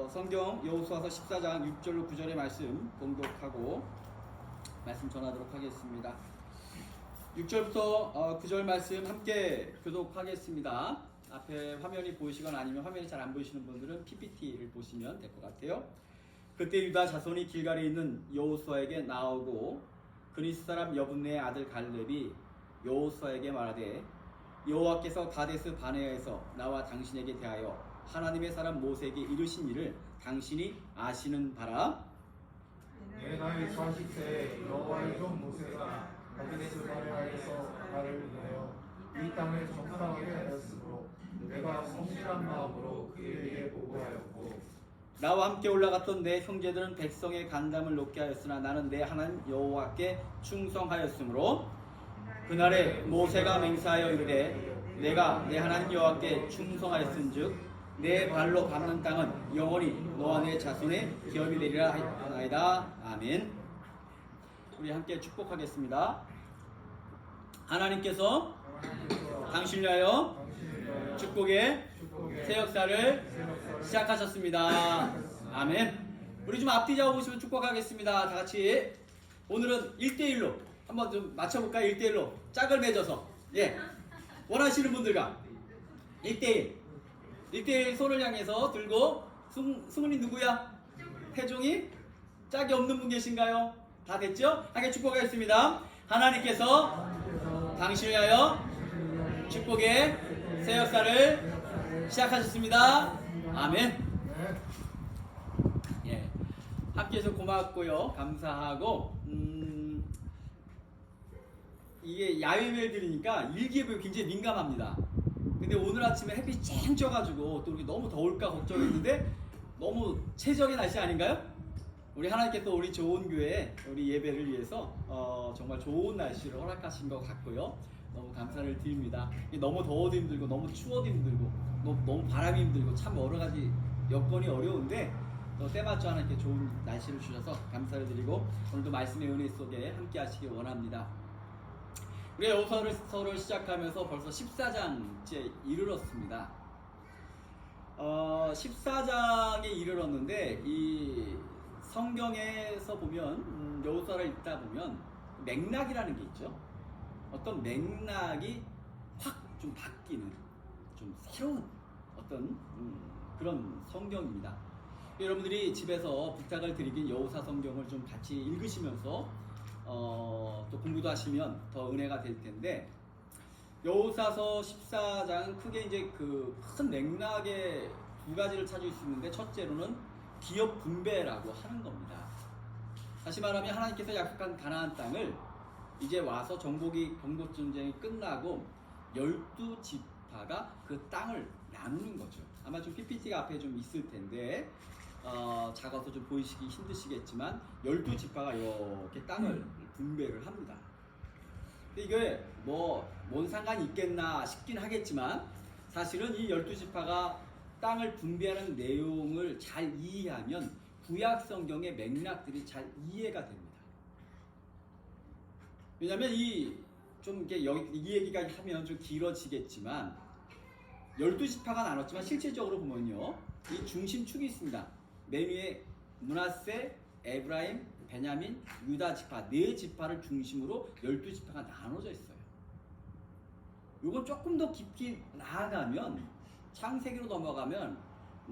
성경 여호수아서 14장 6절로 9절의 말씀 봉독하고 말씀 전하도록 하겠습니다. 6절부터 9절 말씀 함께 교독하겠습니다. 앞에 화면이 보이시거나 아니면 화면이 잘 안 보이시는 분들은 PPT를 보시면 될 것 같아요. 그때 유다 자손이 길갈에 있는 여호수아에게 나오고 그니스 사람 여분네의 아들 갈렙이 여호수아에게 말하되 여호와께서 가데스 바네아에서 나와 당신에게 대하여 하나님의 사람 모세에게 이르신 일을 당신이 아시는 바라. 내 나이 40세에 여호와의 종 모세가 가데스 바네아에서 나를 위하여 이 땅을 정탐하게 하였으므로 내가 성실한 마음으로 그에게 보고하였고 나와 함께 올라갔던 내 형제들은 백성의 간담을 높게 하였으나 나는 내 하나님 여호와께 충성하였으므로 그날에 모세가 맹세하여 이르되 내가 내 하나님 여호와께 충성하였은즉 내 발로 밟는 땅은 영원히 너와 내 자손의 기업이 되리라 하나이다. 아멘. 우리 함께 축복하겠습니다. 하나님께서 당신을 위하여 축복의 새 역사를 시작하셨습니다. 아멘. 우리 좀 앞뒤 잡아보시면 축복하겠습니다. 다 같이 오늘은 1대1로 한번 좀 맞춰볼까요? 1대1로 짝을 맺어서 원하시는 분들과 1대1 손을 향해서 들고 승훈이 누구야? 태종이? 짝이 없는 분 계신가요? 다 됐죠? 함께 축복하겠습니다. 하나님께서 당신을 위하여 축복의 새 역사를 시작하셨습니다. 아멘. 함께해서 고맙고요. 감사하고 이게 야외를 들으니까 일기예보에 굉장히 민감합니다. 근데 오늘 아침에 햇빛이 쨍 쪄가지고 또 우리 너무 더울까 걱정했는데 너무 최적의 날씨 아닌가요? 우리 하나님께 또 우리 좋은 교회 우리 예배를 위해서 정말 좋은 날씨를 허락하신 것 같고요. 너무 감사를 드립니다. 너무 더워도 힘들고 너무 추워도 힘들고 너무 바람이 힘들고 참 여러 가지 여건이 어려운데 또 때맞춰 하나님께 좋은 날씨를 주셔서 감사를 드리고 오늘도 말씀의 은혜 속에 함께 하시길 원합니다. 우리가 여호수아서를 시작하면서 벌써 14장째 이르렀습니다. 14장에 이르렀는데 이 성경에서 보면 여호수아를 읽다 보면 맥락이라는 게 있죠. 어떤 맥락이 확 좀 바뀌는 좀 새로운 어떤 그런 성경입니다. 여러분들이 집에서 부탁을 드리긴 여호수아 성경을 좀 같이 읽으시면서 또 공부도 하시면 더 은혜가 될 텐데 여호수아서 14장은 크게 이제 그 큰 맥락의 두 가지를 찾을 수 있는데 첫째로는 기업 분배라고 하는 겁니다. 다시 말하면 하나님께서 약속한 가나안 땅을 이제 와서 정복 전쟁이 끝나고 12지파가 그 땅을 나누는 거죠. 아마 좀 PPT가 앞에 좀 있을 텐데 작아서 좀 보이시기 힘드시겠지만 12지파가 이렇게 땅을 분배를 합니다. 근데 이게 뭔 상관이 있겠나 싶긴 하겠지만 사실은 이 12지파가 땅을 분배하는 내용을 잘 이해하면 구약 성경의 맥락들이 잘 이해가 됩니다. 왜냐하면 이 얘기가 하면 좀 길어지겠지만 12지파가 나눴지만 실질적으로 보면요 이 중심축이 있습니다. 맨 위에 므낫세, 에브라임, 베냐민, 유다 지파 4지파를 중심으로 12지파가 나눠져 있어요. 이건 조금 더 깊게 나아가면 창세기로 넘어가면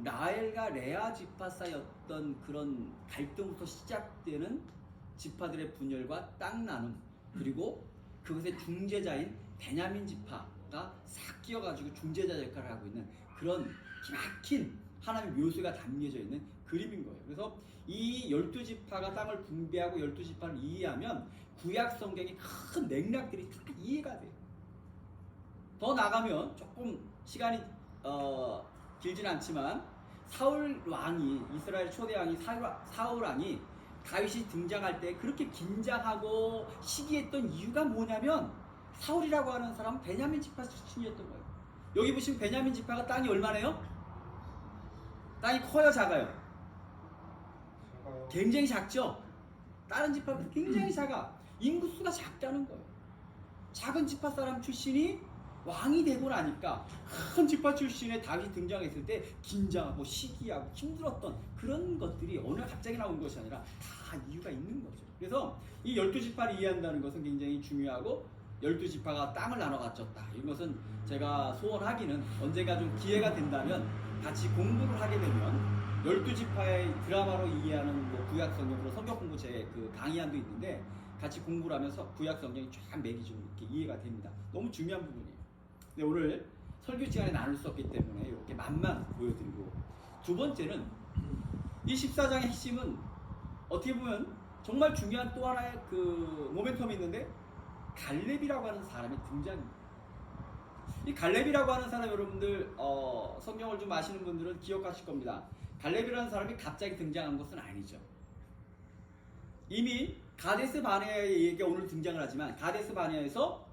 라헬과 레아 지파 사이였던 그런 갈등부터 시작되는 지파들의 분열과 땅 나눔 그리고 그것의 중재자인 베냐민 지파가 싹 끼어가지고 중재자 역할을 하고 있는 그런 기막힌 하나님의 묘수가 담겨져 있는 그림인 거예요. 그래서 이 12지파가 땅을 분배하고 12지파를 이해하면 구약 성경의 큰 맥락들이 다 이해가 돼요. 더 나가면 조금 시간이 길진 않지만 사울 왕이 이스라엘 초대 왕이 사울 왕이 다윗이 등장할 때 그렇게 긴장하고 시기했던 이유가 뭐냐면 사울이라고 하는 사람은 베냐민 지파 출신이었던 거예요. 여기 보시면 베냐민 지파가 땅이 얼마나요? 땅이 커요, 작아요? 굉장히 작죠? 다른 지파보다 굉장히 작아. 인구수가 작다는 거예요. 작은 지파 사람 출신이 왕이 되고 나니까 큰 지파 출신의 다윗이 등장했을 때 긴장하고 시기하고 힘들었던 그런 것들이 어느 날 갑자기 나온 것이 아니라 다 이유가 있는 거죠. 그래서 이 12지파를 이해한다는 것은 굉장히 중요하고 12지파가 땅을 나눠 가졌다. 이것은 제가 소원하기는 언젠가 좀 기회가 된다면 같이 공부를 하게 되면 12지파의 드라마로 이해하는 뭐 구약 성경으로 성경 공부 제 그 강의안도 있는데 같이 공부를 하면서 구약 성경이 쫙 맥이 좀 이렇게 이해가 됩니다. 너무 중요한 부분이에요. 근데 오늘 설교 시간에 나눌 수 없기 때문에 이렇게 맛만 보여드리고, 두 번째는 이 14장의 핵심은 어떻게 보면 정말 중요한 또 하나의 그 모멘텀이 있는데 갈렙이라고 하는 사람의 등장입니다. 이 갈렙이라고 하는 사람 여러분들 성경을 좀 아시는 분들은 기억하실 겁니다. 갈렙이라는 사람이 갑자기 등장한 것은 아니죠. 이미 가데스 바네아에게 오늘 등장을 하지만 가데스 바네아에서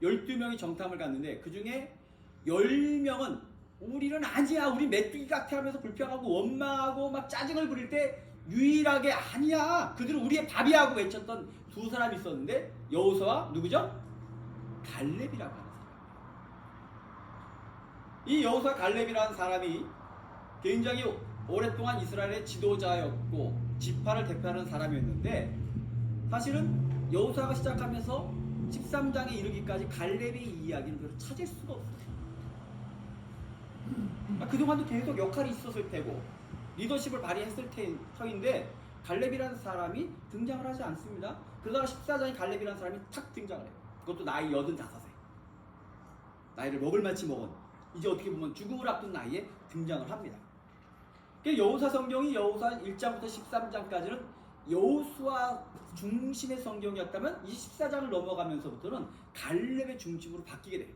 12명이 정탐을 갔는데 그 중에 10명은 우리는 아니야, 우리 메뚜기 같아 하면서 불평하고 원망하고 막 짜증을 부릴 때 유일하게 아니야, 그들은 우리의 밥이야 하고 외쳤던 두 사람이 있었는데 여호수아와 누구죠? 갈렙이라고 하는 사람. 이 여호수아 갈렙이라는 사람이 굉장히 오랫동안 이스라엘의 지도자였고 지파를 대표하는 사람이었는데, 사실은 여호수아가 시작하면서 13장에 이르기까지 갈렙의 이야기는 별로 찾을 수가 없어요. 그동안도 계속 역할이 있었을 테고 리더십을 발휘했을 터인데 갈렙이라는 사람이 등장을 하지 않습니다. 그러다가 14장에 갈렙이라는 사람이 탁 등장을 해요. 그것도 나이 85세. 나이를 먹을 만치 먹은, 이제 어떻게 보면 죽음을 앞둔 나이에 등장을 합니다. 여호수아 성경이 여호수아 1장부터 13장까지는 여호수아 중심의 성경이었다면 이 14장을 넘어가면서부터는 갈렙의 중심으로 바뀌게 돼요.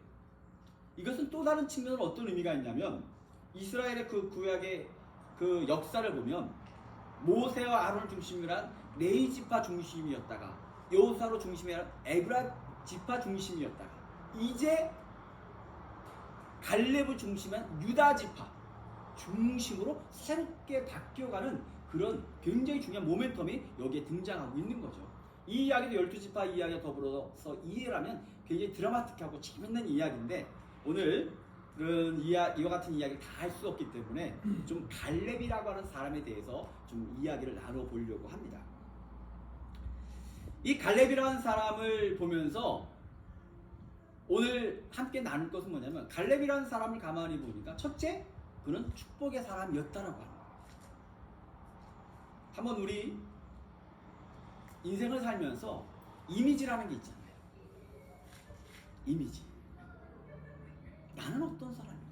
이것은 또 다른 측면으로 어떤 의미가 있냐면 이스라엘의 그 구약의 그 역사를 보면 모세와 아론을 중심으로 한 레위 지파 중심이었다가 여호수아로 중심으로 한 에브라 지파 중심이었다가 이제 갈렙을 중심한 유다 지파 중심으로 새롭게 바뀌어가는 그런 굉장히 중요한 모멘텀이 여기에 등장하고 있는 거죠. 이 이야기도 12지파 이야기와 더불어서 이해를 하면 굉장히 드라마틱하고 재밌는 이야기인데 오늘 그런 이와 같은 이야기를 다 할 수 없기 때문에 좀 갈렙이라고 하는 사람에 대해서 좀 이야기를 나눠보려고 합니다. 이 갈렙이라는 사람을 보면서 오늘 함께 나눌 것은 뭐냐면, 갈렙이라는 사람을 가만히 보니까 첫째, 그는 축복의 사람이었다라고 합니다. 한번 우리 인생을 살면서 이미지라는 게 있잖아요. 이미지. 나는 어떤 사람일까?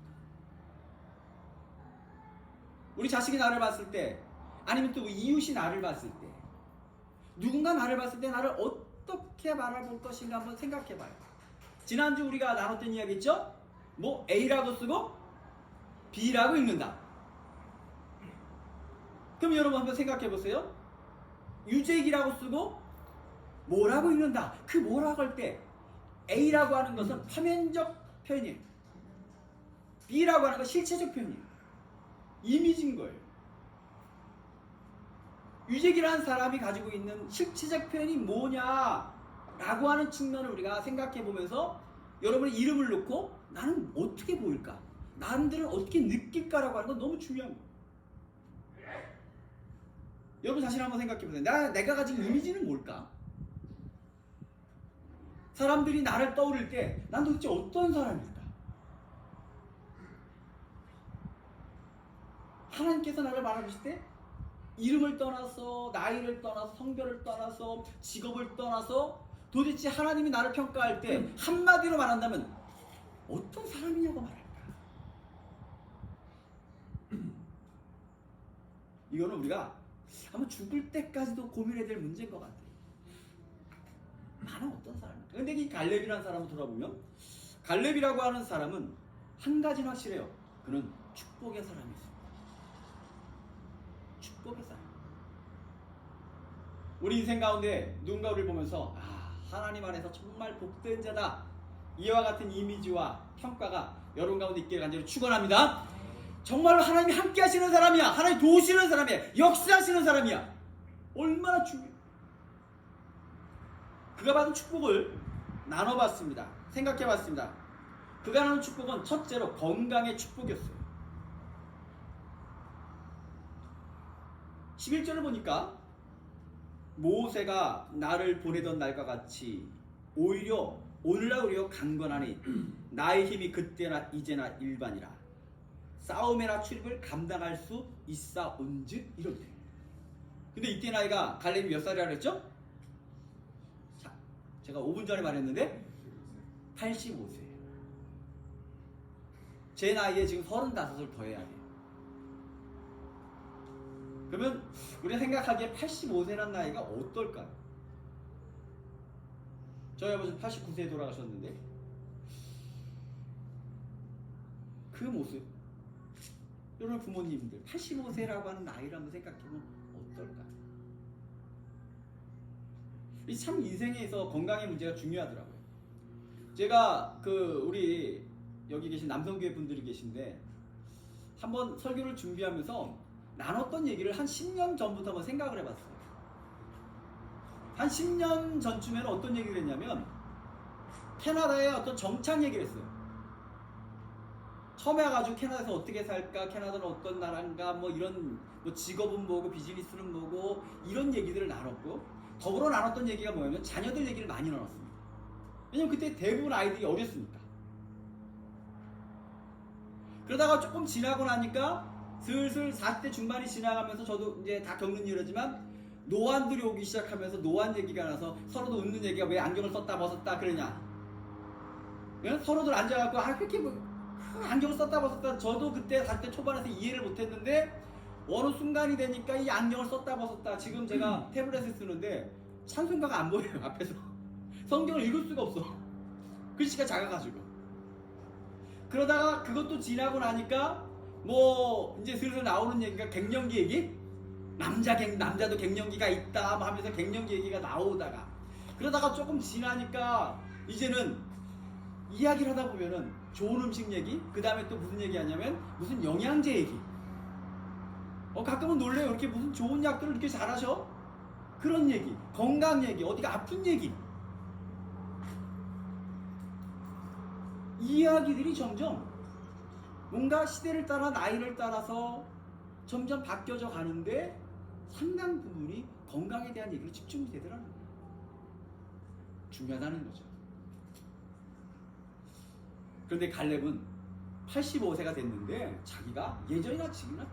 우리 자식이 나를 봤을 때, 아니면 또 이웃이 나를 봤을 때, 누군가 나를 봤을 때 나를 어떻게 바라볼 것인가 한번 생각해봐요. 지난주 우리가 나눴던 이야기 있죠? 뭐 A라고 쓰고 B라고 읽는다. 그럼 여러분 한번 생각해보세요. 유재기라고 쓰고 뭐라고 읽는다. 그 뭐라고 할 때 A라고 하는 것은 표면적 표현이에요. B라고 하는 건 실체적 표현이에요. 이미지인 거예요. 유재기라는 사람이 가지고 있는 실체적 표현이 뭐냐라고 하는 측면을 우리가 생각해보면서 여러분의 이름을 놓고 나는 어떻게 보일까? 남들은 어떻게 느낄까라고 하는 건 너무 중요한 거예요. 여러분 자신 한번 생각해보세요. 내가 가진 이미지는 뭘까? 사람들이 나를 떠오를 때 난 도대체 어떤 사람일까? 하나님께서 나를 바라보실 때 이름을 떠나서, 나이를 떠나서, 성별을 떠나서, 직업을 떠나서 도대체 하나님이 나를 평가할 때 한마디로 말한다면 어떤 사람이냐고 말할까? 이거는 우리가 아마 죽을 때까지도 고민해야 될 문제인 것 같아요. 나는 어떤 사람일까? 근데 이 갈렙이라는 사람을 돌아보면 갈렙이라고 하는 사람은 한 가지는 확실해요. 그는 축복의 사람이었습니다. 축복의 사람. 우리 인생 가운데 누군가 우리를 보면서 하나님 안에서 정말 복된 자다, 이와 같은 이미지와 평가가 여러분 가운데 있기를 간절히 축원합니다. 정말로 하나님이 함께 하시는 사람이야, 하나님 도우시는 사람이야, 역사하시는 사람이야. 얼마나 중요해. 그가 받은 축복을 나눠봤습니다. 생각해봤습니다. 그가 나눈 축복은 첫째로 건강의 축복이었어요. 11절을 보니까 모세가 나를 보내던 날과 같이 오히려 오늘날 우리가 강건하니 나의 힘이 그때나 이제나 일반이라 싸움이나 출입을 감당할 수 있사온즉 이렇대. 근데 이때 나이가 갈렙이 몇 살이라 그랬죠? 자, 제가 5분 전에 말했는데 85세예요. 제 나이에 지금 35을 더해야 돼요. 그러면 우리가 생각하기에 85세란 나이가 어떨까요? 저희 아버지 89세에 돌아가셨는데 그 모습, 여러분 부모님들 85세라고 하는 나이를 한번 생각해보면 어떨까요? 이 참 인생에서 건강의 문제가 중요하더라고요. 제가 우리 여기 계신 남성교회 분들이 계신데 한번 설교를 준비하면서 나눴던 얘기를 한 10년 전부터 한번 생각을 해봤어요. 한 10년 전쯤에는 어떤 얘기를 했냐면 캐나다의 어떤 정착 얘기를 했어요. 처음에 와가지고 캐나다에서 어떻게 살까, 캐나다는 어떤 나라인가, 뭐 이런 뭐 직업은 뭐고 비즈니스는 뭐고 이런 얘기들을 나눴고, 더불어 나눴던 얘기가 뭐냐면 자녀들 얘기를 많이 나눴습니다. 왜냐면 그때 대부분 아이들이 어렸으니까. 그러다가 조금 지나고 나니까 슬슬 40대 중반이 지나가면서 저도 이제 다 겪는 일이지만 노안들이 오기 시작하면서 노안 얘기가 나서 서로도 웃는 얘기가 왜 안경을 썼다 벗었다 그러냐. 서로들 앉아갖고 그렇게 안경을 썼다 벗었다. 저도 그때 40대 초반에서 이해를 못했는데 어느 순간이 되니까 이 안경을 썼다 벗었다. 지금 제가 태블릿을 쓰는데 찬송가가 안 보여요. 앞에서 성경을 읽을 수가 없어. 글씨가 작아가지고. 그러다가 그것도 지나고 나니까 뭐 이제 슬슬 나오는 얘기가 갱년기 얘기? 남자도 갱년기가 있다 뭐 하면서 갱년기 얘기가 나오다가, 그러다가 조금 지나니까 이제는 이야기를 하다 보면은 좋은 음식 얘기, 그 다음에 또 무슨 얘기 하냐면 무슨 영양제 얘기. 가끔은 놀래요. 이렇게 무슨 좋은 약들을 이렇게 잘하셔? 그런 얘기, 건강 얘기, 어디가 아픈 얘기. 이야기들이 점점 뭔가 시대를 따라 나이를 따라서 점점 바뀌어져 가는데 상당 부분이 건강에 대한 얘기로 집중이 되더라는 거예요. 중요하다는 거죠. 그런데 갈렙은 85세가 됐는데 자기가 예전이나 지금이나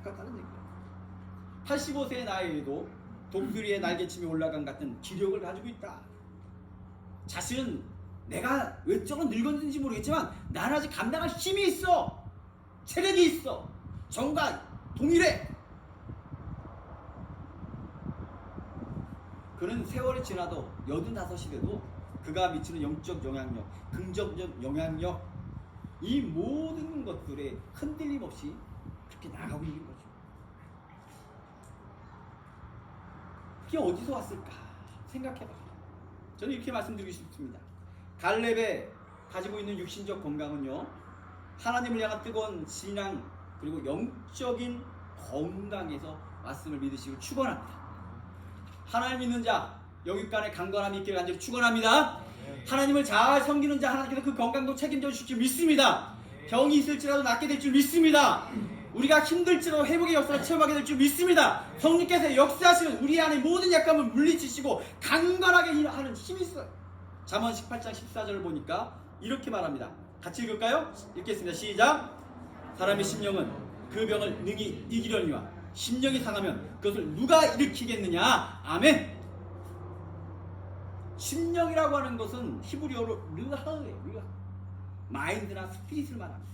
똑같다는 얘기예요. 85세의 나이에도 독수리의 날개침이 올라간 같은 기력을 가지고 있다. 자신은 내가 왜 저런 늙었는지 모르겠지만 나는 아직 감당할 힘이 있어. 체력이 있어. 전과 동일해. 그는 세월이 지나도 85이 돼도 그가 미치는 영적 영향력, 긍정적 영향력, 이 모든 것들에 흔들림 없이 그렇게 나가고 있는 거죠. 그게 어디서 왔을까 생각해봐. 저는 이렇게 말씀드리고 싶습니다. 갈렙의 가지고 있는 육신적 건강은요, 하나님을 향한 뜨거운 신앙 그리고 영적인 건강에서 왔음을 믿으시고 축원합니다. 하나님 믿는 자 영육간에 강건함이 있기를 간절히 축원합니다. 하나님을 잘 섬기는 자 하나님께서 그 건강도 책임져 주실 줄 믿습니다. 병이 있을지라도 낫게 될 줄 믿습니다. 우리가 힘들지라도 회복의 역사를 체험하게 될 줄 믿습니다. 성령께서 역사하시는 우리 안에 모든 약함을 물리치시고 강건하게 하는 힘이 있어요. 잠언 18장 14절을 보니까 이렇게 말합니다. 같이 읽을까요? 읽겠습니다. 시작. 사람의 심령은 그 병을 능히 이기려니와 심령이 상하면 그것을 누가 일으키겠느냐. 아멘. 심령이라고 하는 것은 히브리어로 르하예요. 르하. 마인드나 스피릿을 말합니다.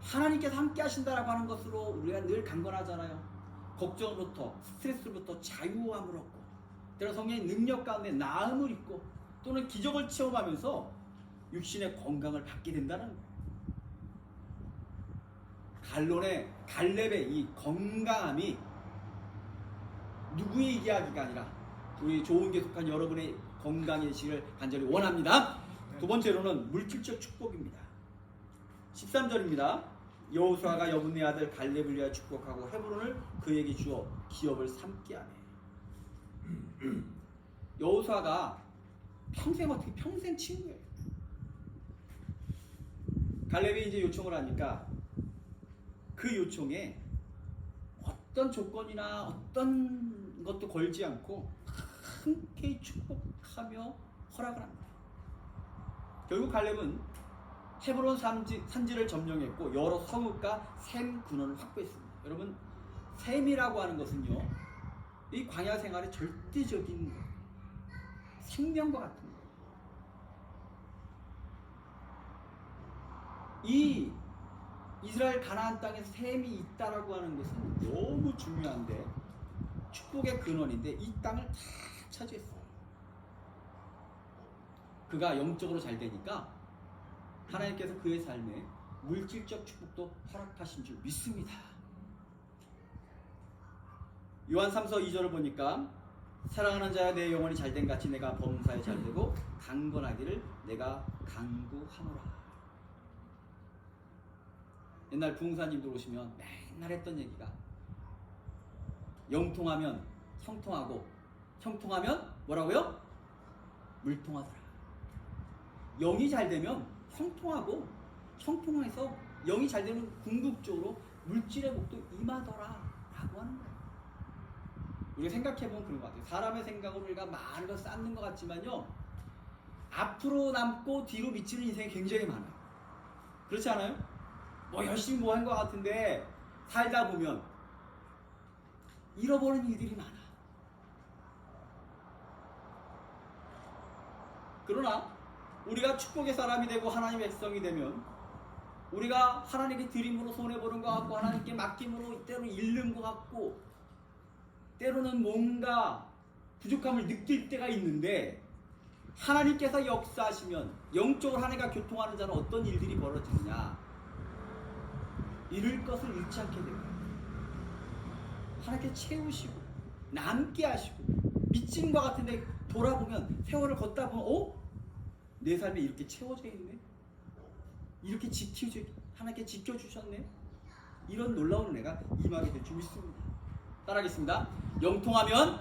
하나님께서 함께 하신다라고 하는 것으로 우리가 늘 강건하잖아요. 걱정으로부터 스트레스로부터 자유함을 얻고, 때로 성령의 능력 가운데 나음을 입고 또는 기적을 체험하면서 육신의 건강을 받게 된다는 거예요. 갈렙의 이 건강함이 누구의 이야기가 아니라 우리 좋은 계속한 여러분의 건강이시기를 간절히 원합니다. 두 번째로는 물질적 축복입니다. 13절입니다. 여호수아가 여분네 아들 갈렙을 위하여 축복하고 헤브론을 그에게 주어 기업을 삼게 하네. 여호수아가 평생 어떻게 평생 친구예요. 갈렙이 이제 요청을 하니까 그 요청에 어떤 조건이나 어떤 것도 걸지 않고 함께 축복하며 허락을 합니다. 결국 갈렙은 헤브론 산지를 점령했고 여러 성읍과 셈 군원을 확보했습니다. 여러분, 셈이라고 하는 것은요, 이 광야 생활의 절대적인 생명과 같은 거예요. 이 이스라엘 가나안 땅에 셈이 있다라고 하는 것은 너무 중요한데, 축복의 근원인데 이 땅을 다 차지했어요. 그가 영적으로 잘 되니까 하나님께서 그의 삶에 물질적 축복도 허락하신 줄 믿습니다. 요한 3서 2절을 보니까 사랑하는 자야 내 영혼이 잘된 같이 내가 범사에 잘되고 강건하기를 내가 간구하노라. 옛날 부흥사님들 오시면 맨날 했던 얘기가 영통하면 형통하고 형통하면 뭐라고요? 물통하더라. 영이 잘 되면 형통하고 형통해서 영이 잘 되면 궁극적으로 물질의 복도 임하더라 라고 하는 거예요. 우리가 생각해보면 그런 것 같아요. 사람의 생각으로 우리가 많은 걸 쌓는 것 같지만요, 앞으로 남고 뒤로 미치는 인생이 굉장히 많아요. 그렇지 않아요? 뭐 열심히 뭐 한 것 같은데 살다 보면 잃어버리는 일들이 많아. 그러나 우리가 축복의 사람이 되고 하나님의 백성이 되면 우리가 하나님께 드림으로 손해보는 것 같고 하나님께 맡김으로 때로 잃는 것 같고 때로는 뭔가 부족함을 느낄 때가 있는데, 하나님께서 역사하시면 영적으로 하나님과 교통하는 자는 어떤 일들이 벌어지느냐, 잃을 것을 잃지 않게 됩니다. 하나님께 채우시고 남게 하시고 미친과 같은데 돌아보면 세월을 걷다 보면 내 삶에 이렇게 채워져 있네, 이렇게 하나님께 지켜주셨네, 이런 놀라운 은혜가 임하게 될 줄 믿습니다. 따라하겠습니다. 영통하면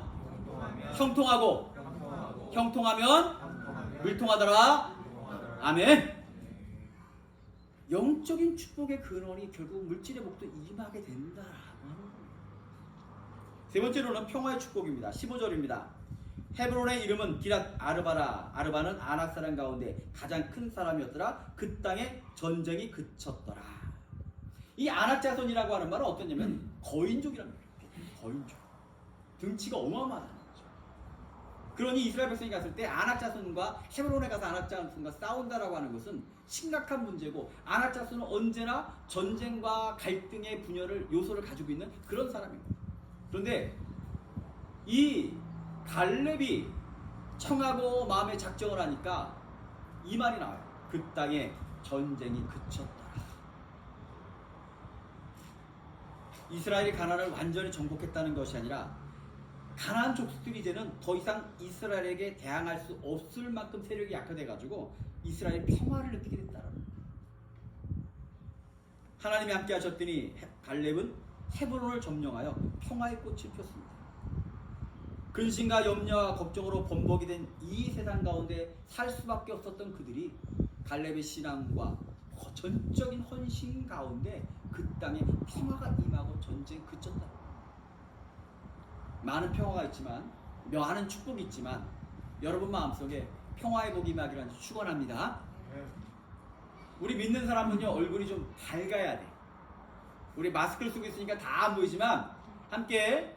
형통하고 형통하면 물통하더라. 아멘. 영적인 축복의 근원이 결국 물질의 복도 임하게 된다라고 하는 거예요. 세 번째로는 평화의 축복입니다. 15절입니다. 헤브론의 이름은 기랏 아르바라. 아르바는 아낙 사람 가운데 가장 큰 사람이었더라. 그 땅에 전쟁이 그쳤더라. 이 아낙 자손이라고 하는 말은 어떠냐면 거인족이라는 거예요. 거인족. 등치가 어마어마하다는 거죠. 그러니 이스라엘 백성이 갔을 때 아낙 자손과 헤브론에 가서 아낙 자손과 싸운다라고 하는 것은 심각한 문제고, 아낙 자손은 언제나 전쟁과 갈등의 분열을 요소를 가지고 있는 그런 사람입니다. 그런데 이 갈렙이 청하고 마음의 작정을 하니까 이 말이 나와요. 그 땅에 전쟁이 그쳤더라. 이스라엘이 가나안을 완전히 정복했다는 것이 아니라 가나안 족속들이 이제는 더 이상 이스라엘에게 대항할 수 없을 만큼 세력이 약화돼가지고 이스라엘이 평화를 느끼게 됐다는 거예요. 하나님이 함께 하셨더니 갈렙은 헤브론을 점령하여 평화의 꽃을 폈습니다. 근심과 염려와 걱정으로 범벅이 된 이 세상 가운데 살 수밖에 없었던 그들이 갈렙의 신앙과 전적인 헌신 가운데 그 땅에 평화가 임하고 전쟁이 그쳤다. 많은 평화가 있지만, 많은 축복이 있지만, 여러분 마음속에 평화의 복이 임하기를 축원합니다. 우리 믿는 사람은요, 얼굴이 좀 밝아야 돼. 우리 마스크를 쓰고 있으니까 다 안 보이지만 함께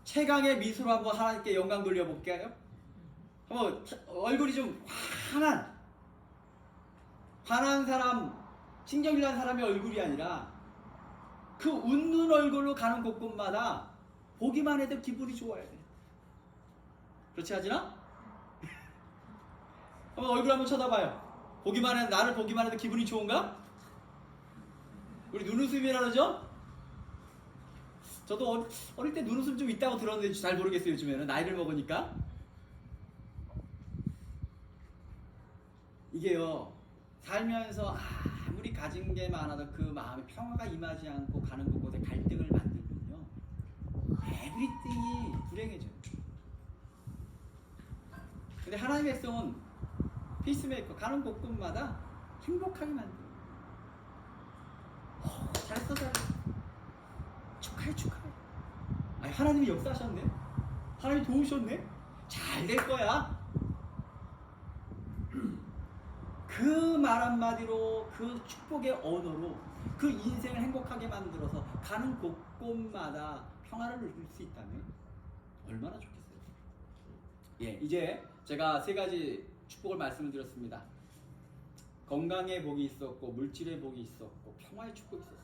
최강의 미소로 한번 하나님께 영광 돌려볼게요. 한번 얼굴이 좀 환한 사람, 신경질 난 사람의 얼굴이 아니라 그 웃는 얼굴로 가는 곳곳마다 보기만 해도 기분이 좋아야 돼. 그렇지 않으나? 한번 얼굴 한번 쳐다봐요. 나를 보기만 해도 기분이 좋은가? 우리 눈웃음이라 그러죠? 저도 어릴 때 눈웃음 좀 있다고 들었는데 잘 모르겠어요. 요즘에는 나이를 먹으니까. 이게요, 살면서 아무리 가진 게 많아도 그 마음에 평화가 임하지 않고 가는 곳곳에 갈등을 만들면요, 에브리띵이 불행해져요. 근데 하나님의 백성은 피스메이커 가는 곳곳마다 행복하게 만들어요. 잘했어 잘했어. 축하해 축하해. 아니 하나님이 역사하셨네. 하나님이 도우셨네. 잘 될 거야. 그 말 한마디로 그 축복의 언어로 그 인생을 행복하게 만들어서 가는 곳곳마다 평화를 누릴 수 있다면 얼마나 좋겠어요. 예, 이제 제가 세 가지 축복을 말씀을 드렸습니다. 건강의 복이 있었고 물질의 복이 있었고 평화의 축복이 있었어요.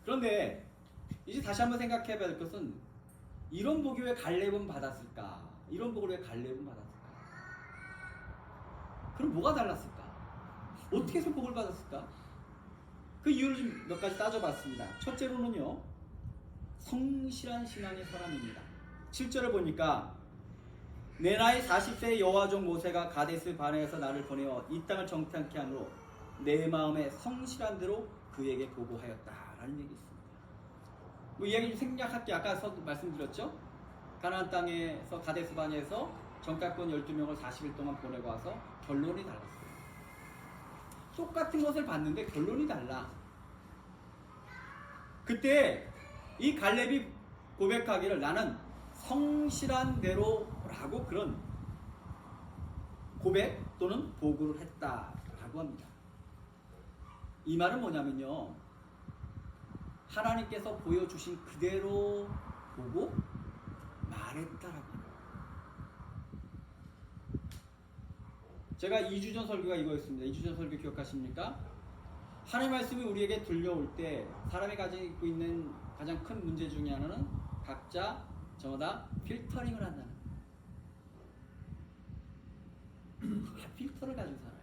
그런데 이제 다시 한번 생각해 볼 것은 이런 복이 왜 갈렙은 받았을까? 이런 복을 왜 갈렙은 받았을까? 그럼 뭐가 달랐을까? 어떻게 해서 복을 받았을까? 그 이유를 좀 몇 가지 따져봤습니다. 첫째로는요, 성실한 신앙의 사람입니다. 7절을 보니까 내 나이 40세의 여호와족 모세가 가데스 바네에서 나를 보내어 이 땅을 정탐케 함으로 내 마음에 성실한 대로 그에게 보고하였다라는 얘기 있습니다. 뭐 이야기 좀 생략할게요. 아까 말씀드렸죠? 가나안 땅에서 가데스 바네에서 정탐꾼 12명을 40일 동안 보내고 와서 결론이 달랐어요. 똑같은 것을 봤는데 결론이 달라. 그때 이 갈렙이 고백하기를 나는 성실한 대로라고 그런 고백 또는 보고를 했다라고 합니다. 이 말은 뭐냐면요, 하나님께서 보여주신 그대로 보고 말했다라고 합니다. 제가 2주 전 설교가 이거였습니다. 2주 전 설교 기억하십니까? 하나님의 말씀이 우리에게 들려올 때 사람이 가지고 있는 가장 큰 문제 중에 하나는 각자 저마다 필터링을 한다는 거예요. 필터를 가지고 살아요.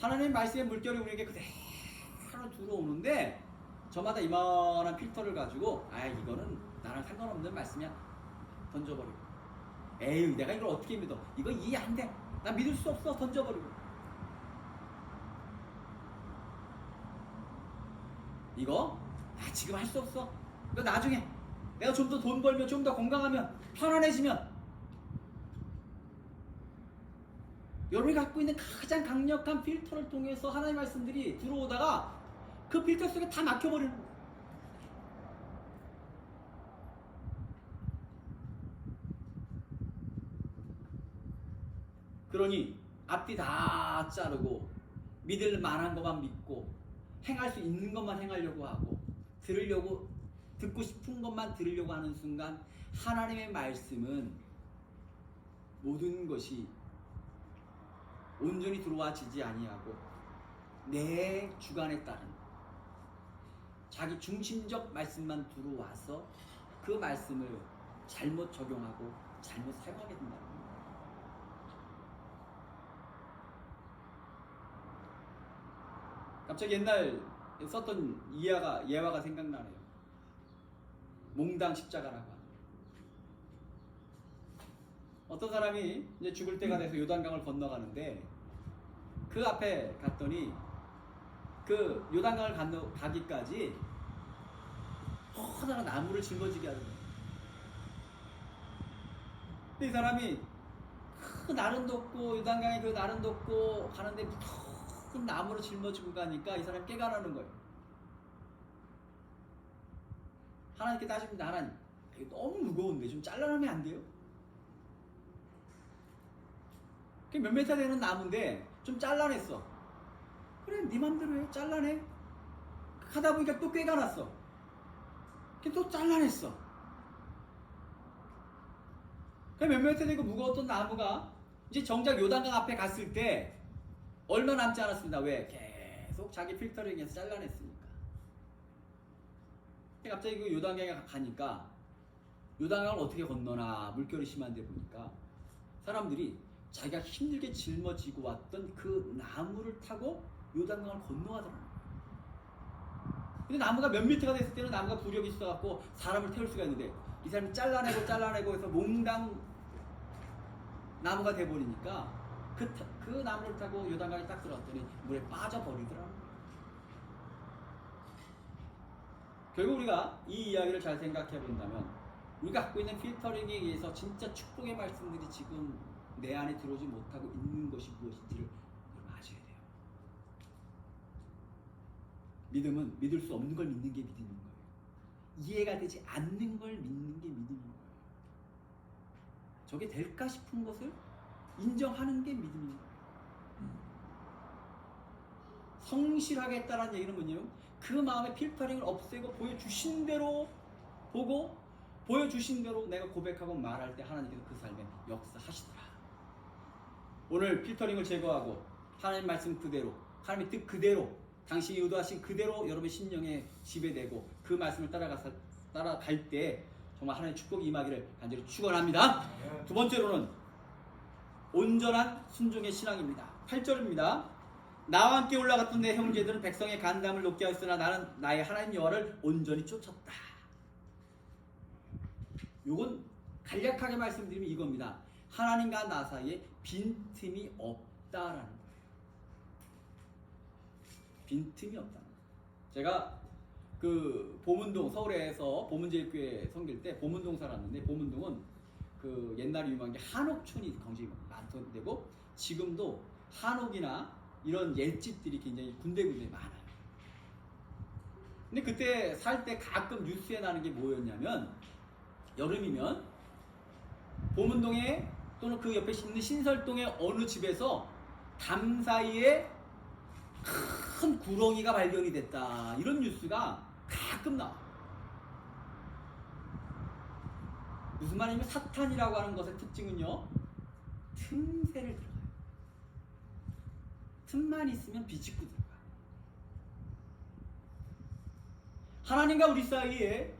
하나님의 말씀의 물결이 우리에게 그대로 들어오는데 저마다 이만한 필터를 가지고 이거는 나랑 상관없는 말씀이야 던져버리고, 에이 내가 이걸 어떻게 믿어, 이거 이해 안 돼, 나 믿을 수 없어, 던져버리고, 이거 지금 할 수 없어, 이거 나중에 내가 좀 더 돈 벌면, 좀 더 건강하면, 편안해지면. 여러분이 갖고 있는 가장 강력한 필터를 통해서 하나님의 말씀들이 들어오다가 그 필터 속에 다 막혀버리는 거예요. 그러니 앞뒤 다 자르고 믿을 만한 것만 믿고 행할 수 있는 것만 행하려고 하고 듣고 싶은 것만 들으려고 하는 순간 하나님의 말씀은 모든 것이 온전히 들어와지지 아니하고 내 주관에 따른 자기 중심적 말씀만 들어와서 그 말씀을 잘못 적용하고 잘못 사용하게 된다는 겁니다. 갑자기 옛날 썼던 예화가 생각나네요. 몽당 십자가라고 하는. 어떤 사람이 이제 죽을 때가 돼서 요단강을 건너가는데 그 앞에 갔더니 그 요단강을 가기까지 커다란 나무를 짊어지게 하는 거예요. 근데 이 사람이 그 나른도 없고 요단강에 그 나른도 없고 가는데 큰 나무를 짊어지고 가니까 이 사람이 깨달아는 거예요. 하나님께 따집니다. 하나님, 이거 너무 무거운데 좀 잘라내면 안 돼요? 몇 메타 되는 나무인데 좀 잘라냈어. 그래, 네 맘대로 해. 잘라내. 하다 보니까 또 꾀가 났어. 또 잘라냈어. 몇 메타 되고 무거웠던 나무가 이제 정작 요단강 앞에 갔을 때 얼마 남지 않았습니다. 왜? 계속 자기 필터링해서 잘라냈으니까. 갑자기 그 요단강에 가니까 요단강을 어떻게 건너나 물결이 심한데 보니까 사람들이 자기가 힘들게 짊어지고 왔던 그 나무를 타고 요단강을 건너가더라고요. 근데 나무가 몇 미터가 됐을 때는 나무가 부력이 있어갖고 사람을 태울 수가 있는데 이 사람이 잘라내고 해서 몽당 나무가 돼버리니까 그 나무를 타고 요단강에 딱 들어갔더니 물에 빠져버리더라고요. 결국 우리가 이 이야기를 잘 생각해 본다면 우리가 갖고 있는 필터링에 의해서 진짜 축복의 말씀들이 지금 내 안에 들어오지 못하고 있는 것이 무엇인지를 여러분 아셔야 돼요. 믿음은 믿을 수 없는 걸 믿는 게 믿음인 거예요. 이해가 되지 않는 걸 믿는 게 믿음인 거예요. 저게 될까 싶은 것을 인정하는 게 믿음인 거예요. 성실하겠다라는 얘기는 뭐냐면 그 마음의 필터링을 없애고 보여주신 대로 보고 보여주신 대로 내가 고백하고 말할 때 하나님께서 그 삶에 역사하시더라. 오늘 필터링을 제거하고 하나님 말씀 그대로, 하나님의 뜻 그대로, 당신이 의도하신 그대로 여러분의 심령에 지배되고 그 말씀을 따라갈 때 정말 하나님의 축복이 임하기를 간절히 축원합니다. 두 번째로는 온전한 순종의 신앙입니다. 8절입니다. 나와 함께 올라갔던 내 형제들은 백성의 간담을 높게 하였으나 나는 나의 하나님 여호와를 온전히 쫓았다. 요건 간략하게 말씀드리면 이겁니다. 하나님과 나 사이에 빈틈이 없다라는 거예요. 빈틈이 없다. 제가 그 보문동, 서울에서 보문제일교회 섬길 때 보문동 살았는데, 보문동은 그 옛날에 유명한 게 한옥촌이 굉장히 많던데고 지금도 한옥이나 이런 옛집들이 굉장히 군데군데 많아요. 근데 그때 살 때 가끔 뉴스에 나는 게 뭐였냐면, 여름이면 보문동에 또는 그 옆에 있는 신설동의 어느 집에서 담 사이에 큰 구렁이가 발견이 됐다, 이런 뉴스가 가끔 나와. 무슨 말이냐면 사탄이라고 하는 것의 특징은요, 틈새를 들어가요. 틈만 있으면 비집고 들어가요. 하나님과 우리 사이에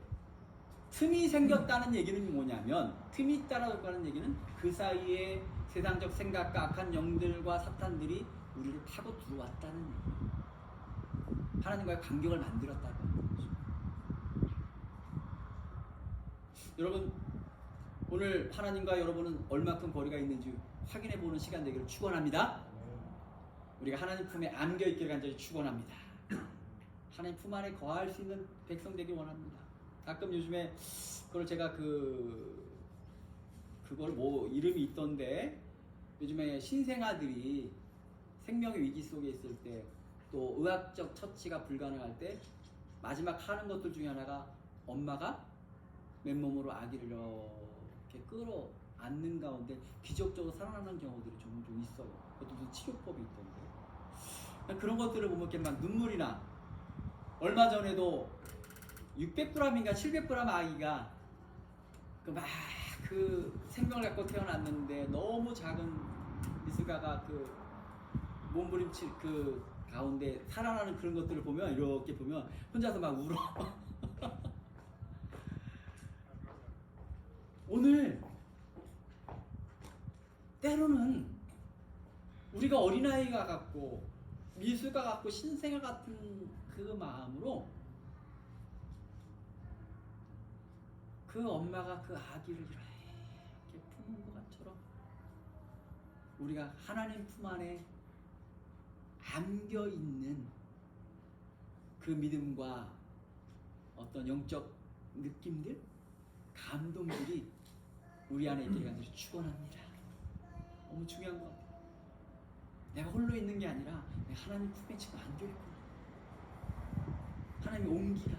틈이 생겼다는 얘기는 뭐냐면, 틈이 있다라고 하는 얘기는 그 사이에 세상적 생각과 악한 영들과 사탄들이 우리를 타고 들어왔다는 얘기예요. 하나님과의 간격을 만들었다고 하는 거죠. 여러분, 오늘 하나님과 여러분은 얼마큼 거리가 있는지 확인해보는 시간 되기를 축원합니다. 우리가 하나님 품에 안겨있기를 간절히 축원합니다. 하나님 품 안에 거할 수 있는 백성 되길 원합니다. 가끔 요즘에 그걸 제가 그걸 뭐 이름이 있던데, 요즘에 신생아들이 생명의 위기 속에 있을 때, 또 의학적 처치가 불가능할 때 마지막 하는 것들 중에 하나가 엄마가 맨몸으로 아기를 이렇게 끌어 안는 가운데 기적적으로 살아나는 경우들이 종종 있어요. 그것도 무슨 치료법이 있던데, 그런 것들을 보면 이렇게 막 눈물이 나. 얼마 전에도 600g인가 700g 아기가 그 생명을 갖고 태어났는데 너무 작은 미숙아가 그 몸부림칠 그 가운데 살아나는 그런 것들을 보면, 이렇게 보면 혼자서 막 울어. 오늘 때로는 우리가 어린아이가 같고 미숙아 같고 신생아 같은 그 마음으로 그 엄마가 그 아기를 이렇게 품은 것처럼 우리가 하나님 품 안에 안겨있는 그 믿음과 어떤 영적 느낌들, 감동들이 우리 안에 있기를 간절히 축원합니다. 너무 중요한 것 같아요. 내가 홀로 있는 게 아니라 내가 하나님 품에 지금 안겨있고, 하나님의 온기가,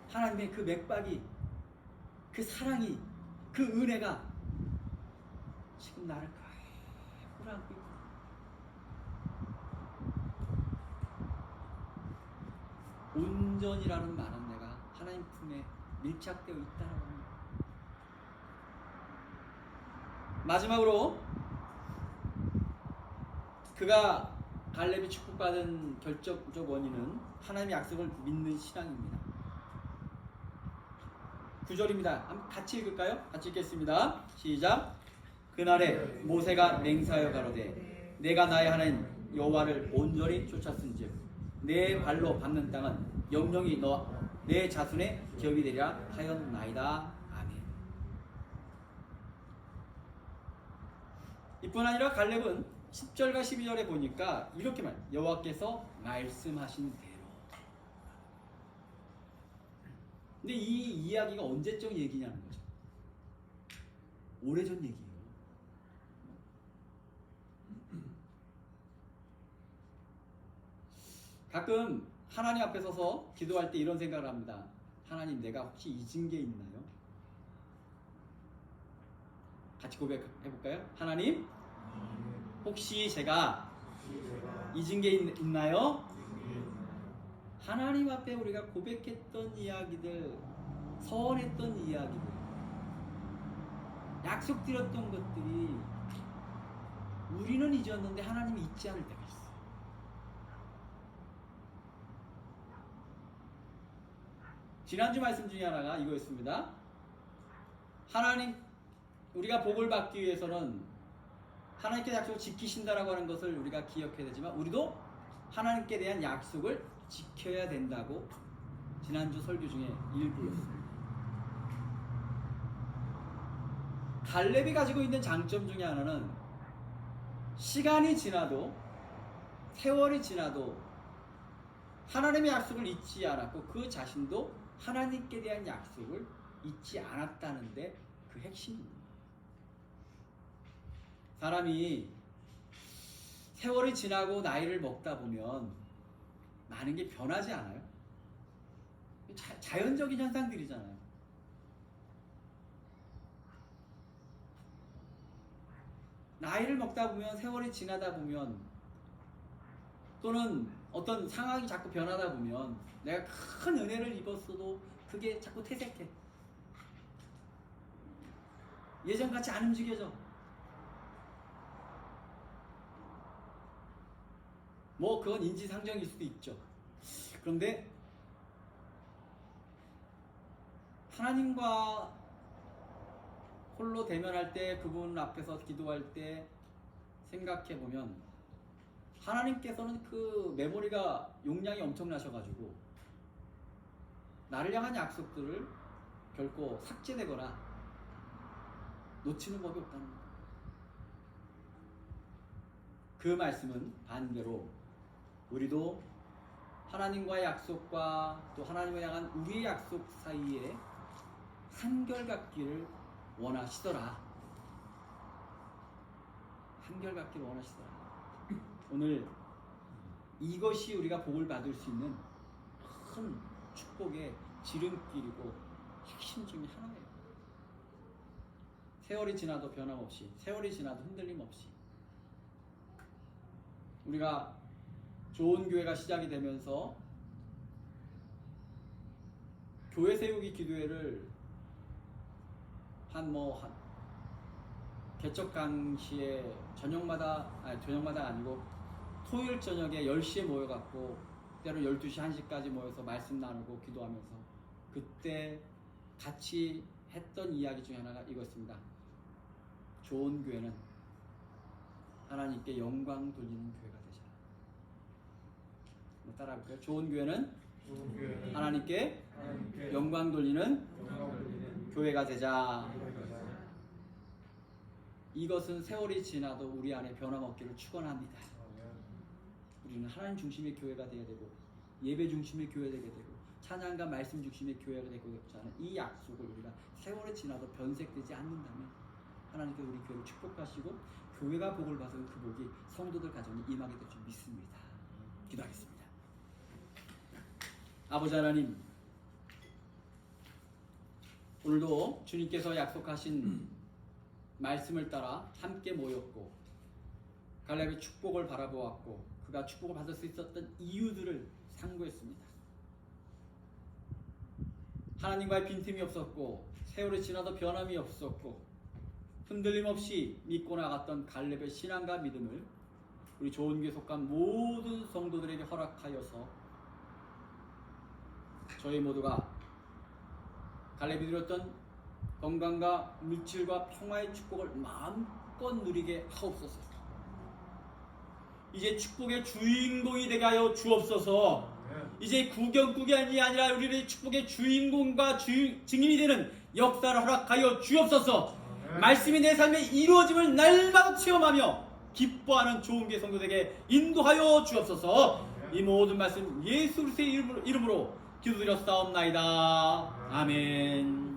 하나님의 그 맥박이, 그 사랑이, 그 은혜가 지금 나를 끌어안고 있고, 온전이라는 말은 내가 하나님 품에 밀착되어 있다는 겁니다. 마지막으로 그가 갈렙이 축복받은 결정적 원인은 하나님의 약속을 믿는 신앙입니다. 9절입니다. 같이 읽을까요? 같이 읽겠습니다. 시작. 그날에 모세가 맹세하여 가로되 내가 나의 하나님 여호와를 온전히 쫓았은즉 내 발로 밟는 땅은 영영이 내 자손의 기업이 되리라 하였나이다. 아멘. 이뿐 아니라 갈렙은 10절과 12절에 보니까 이렇게 여호와께서 말씀하신 대로, 근데 이 이야기가 언제적 얘기냐는 거죠. 오래전 얘기예요. 가끔 하나님 앞에 서서 기도할 때 이런 생각을 합니다. 하나님, 내가 혹시 잊은 게 있나요? 같이 고백해볼까요? 하나님, 혹시 제가 잊은 게 있나요? 하나님 앞에 우리가 고백했던 이야기들, 서원했던 이야기들, 약속드렸던 것들이 우리는 잊었는데 하나님이 잊지 않을 때가 있어요. 지난주 말씀 중에 하나가 이거였습니다. 하나님, 우리가 복을 받기 위해서는 하나님께 약속을 지키신다라고 하는 것을 우리가 기억해야 되지만 우리도 하나님께 대한 약속을 지켜야 된다고 지난주 설교 중에 일부였습니다. 갈렙이 가지고 있는 장점 중에 하나는 시간이 지나도, 세월이 지나도 하나님의 약속을 잊지 않았고 그 자신도 하나님께 대한 약속을 잊지 않았다는데 그 핵심입니다. 사람이 세월이 지나고 나이를 먹다 보면 많은 게 변하지 않아요? 자연적인 현상들이잖아요. 나이를 먹다 보면, 세월이 지나다 보면, 또는 어떤 상황이 자꾸 변하다 보면 내가 큰 은혜를 입었어도 그게 자꾸 퇴색해. 예전같이 안 움직여져. 뭐 그건 인지상정일 수도 있죠. 그런데 하나님과 홀로 대면할 때, 그분 앞에서 기도할 때 생각해보면 하나님께서는 그 메모리가 용량이 엄청나셔가지고 나를 향한 약속들을 결코 삭제되거나 놓치는 법이 없다는 거예요. 그 말씀은 반대로 우리도 하나님과의 약속과 또 하나님을 향한 우리의 약속 사이에 한결같기를 원하시더라. 한결같기를 원하시더라. 오늘 이것이 우리가 복을 받을 수 있는 큰 축복의 지름길이고 핵심 중에 하나예요. 세월이 지나도 변함없이, 세월이 지나도 흔들림 없이, 우리가 좋은 교회가 시작이 되면서 교회 세우기 기도회를 한 개척 당시에 저녁마다 아니고 토요일 저녁에 10시에 모여갖고 때로 12시, 1시까지 모여서 말씀 나누고 기도하면서 그때 같이 했던 이야기 중에 하나가 이거였습니다. 좋은 교회는 하나님께 영광 돌리는 교회가 되자. 따라해볼까요? 좋은 교회는 하나님께 영광 돌리는 교회가 되자. 이것은 세월이 지나도 우리 안에 변함없기를 축원합니다. 우리는 하나님 중심의 교회가 되어야 되고 예배 중심의 교회가 되게 되고 찬양과 말씀 중심의 교회가 되고 하는 이 약속을 우리가 세월이 지나도 변색되지 않는다면 하나님께서 우리 교회를 축복하시고 교회가 복을 받은 그 복이 성도들 가정에 임하게 될 줄 믿습니다. 기도하겠습니다. 아버지 하나님, 오늘도 주님께서 약속하신 말씀을 따라 함께 모였고 갈렙의 축복을 바라보았고 그가 축복을 받을 수 있었던 이유들을 상고했습니다. 하나님과의 빈틈이 없었고 세월이 지나도 변함이 없었고 흔들림 없이 믿고 나갔던 갈렙의 신앙과 믿음을 우리 좋은 교회 속한 모든 성도들에게 허락하여서 저희 모두가 갈렙이 누렸던 건강과 물질과 평화의 축복을 마음껏 누리게 하옵소서. 이제 축복의 주인공이 되게 하여 주옵소서. 이제 구경꾼이 아니라 우리의 축복의 주인공과 증인이 되는 역사를 허락하여 주옵소서. 말씀이 내 삶에 이루어짐을 날마다 체험하며 기뻐하는 좋은 교회 성도들에게 인도하여 주옵소서. 이 모든 말씀 예수 그리스도의 이름으로 기도드렸사옵나이다. 아멘.